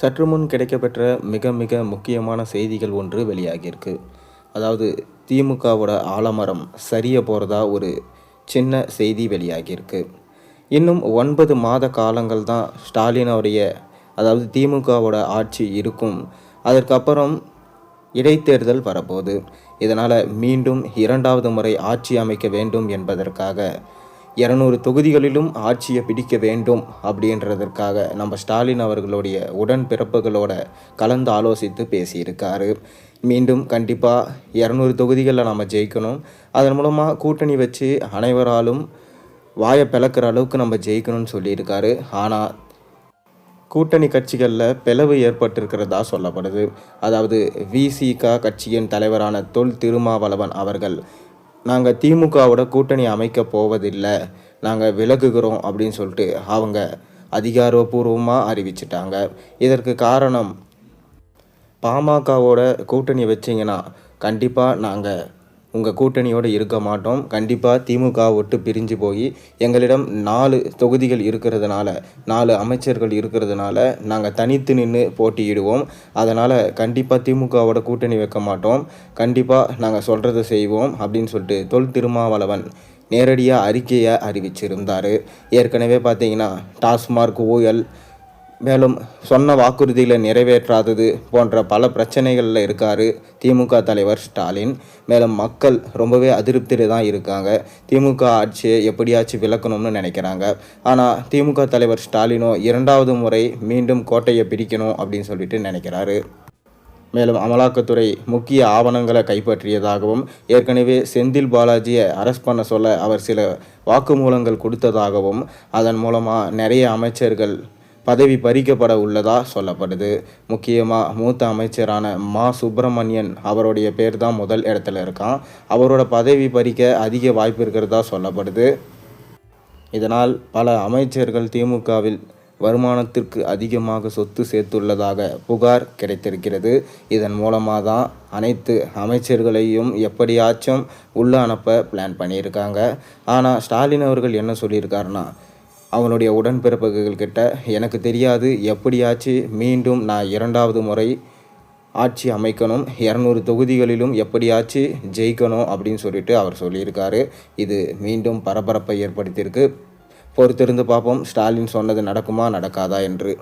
சற்று முன் கிடைக்கப்பெற்ற மிக மிக முக்கியமான செய்திகள் ஒன்று வெளியாகியிருக்கு. அதாவது திமுகவோட ஆலமரம் சரிய போகிறதா ஒரு சின்ன செய்தி வெளியாகியிருக்கு. இன்னும் 9 மாத காலங்கள் தான் ஸ்டாலின் அவருடைய அதாவது திமுகவோட ஆட்சி இருக்கும். அதற்கப்புறம் இடைத்தேர்தல் வரப்போகுது. இதனால் மீண்டும் 2வது முறை ஆட்சி அமைக்க வேண்டும் என்பதற்காக 200 தொகுதிகளிலும் ஆட்சியை பிடிக்க வேண்டும் அப்படின்றதற்காக நம்ம ஸ்டாலின் அவர்களுடைய உடன்பிறப்புகளோட கலந்து ஆலோசித்து பேசியிருக்காரு. மீண்டும் கண்டிப்பாக 200 தொகுதிகளில் நம்ம ஜெயிக்கணும். அதன் மூலமாக கூட்டணி வச்சு அனைவராலும் வாயை பிளக்கிற அளவுக்கு நம்ம ஜெயிக்கணும்னு சொல்லியிருக்காரு. ஆனால் கூட்டணி கட்சிகளில் பிளவு ஏற்பட்டிருக்கிறதா சொல்லப்படுது. அதாவது விசிக கட்சியின் தலைவரான தொல் திருமாவளவன் அவர்கள், நாங்கள் திமுகவோட கூட்டணி அமைக்க போவதில்லை, நாங்கள் விலகுகிறோம் அப்படின்னு சொல்லிட்டு அவங்க அதிகாரப்பூர்வமாக அறிவிச்சிட்டாங்க. இதற்கு காரணம், பாமகவோட கூட்டணி வச்சிங்கன்னா கண்டிப்பாக நாங்கள் உங்கள் கூட்டணியோடு இருக்க மாட்டோம், கண்டிப்பாக திமுக விட்டு பிரிஞ்சு போய் எங்களிடம் 4 தொகுதிகள் இருக்கிறதுனால 4 அமைச்சர்கள் இருக்கிறதுனால நாங்கள் தனித்து நின்று போட்டியிடுவோம். அதனால் கண்டிப்பாக திமுகவோட கூட்டணி வைக்க மாட்டோம், கண்டிப்பாக நாங்கள் சொல்கிறத செய்வோம் அப்படின்னு சொல்லிட்டு தொல் திருமாவளவன் நேரடியாக அறிக்கையை அறிவிச்சிருந்தார். ஏற்கனவே பார்த்தீங்கன்னா டாஸ்மார்க் ஊழல், மேலும் சொன்ன வாக்குறுதிகளை நிறைவேற்றாதது போன்ற பல பிரச்சனைகளில் இருக்கார் திமுக தலைவர் ஸ்டாலின். மேலும் மக்கள் ரொம்பவே அதிருப்தியில் தான் இருக்காங்க. திமுக ஆட்சியை எப்படியாச்சும் விளக்கணும்னு நினைக்கிறாங்க. ஆனால் திமுக தலைவர் ஸ்டாலினோ 2வது முறை மீண்டும் கோட்டையை பிடிக்கணும் அப்படின்னு சொல்லிட்டு நினைக்கிறாரு. மேலும் அமலாக்கத்துறை முக்கிய ஆவணங்களை கைப்பற்றியதாகவும், ஏற்கனவே செந்தில் பாலாஜியை அரெஸ்ட் பண்ண சொல்ல அவர் சில வாக்குமூலங்கள் கொடுத்ததாகவும், அதன் மூலமாக நிறைய அமைச்சர்கள் பதவி பறிக்கப்பட உள்ளதா சொல்லப்படுது. முக்கியமாக மூத்த அமைச்சரான மா சுப்பிரமணியன் அவருடைய பேர் தான் முதல் இடத்துல இருக்கான். அவரோட பதவி பறிக்க அதிக வாய்ப்பு இருக்கிறதா சொல்லப்படுது. இதனால் பல அமைச்சர்கள் திமுகவில் வருமானத்திற்கு அதிகமாக சொத்து சேர்த்துள்ளதாக புகார் கிடைத்திருக்கிறது. இதன் மூலமாக தான் அனைத்து அமைச்சர்களையும் எப்படியாச்சும் உள்ள அனுப்ப பிளான் பண்ணியிருக்காங்க. ஆனால் ஸ்டாலின் அவர்கள் என்ன சொல்லியிருக்காருன்னா, அவனுடைய உடன்பிறப்புகள் கிட்ட எனக்கு தெரியாது, எப்படியாச்சும் மீண்டும் நான் 2வது முறை ஆட்சி அமைக்கணும், 200 தொகுதிகளிலும் எப்படியாச்சும் ஜெயிக்கணும் அப்படின்னு சொல்லிட்டு அவர் சொல்லியிருக்காரு. இது மீண்டும் பரபரப்பை ஏற்படுத்தியிருக்கு. பொறுத்திருந்து பார்ப்போம் ஸ்டாலின் சொன்னது நடக்குமா நடக்காதா என்று.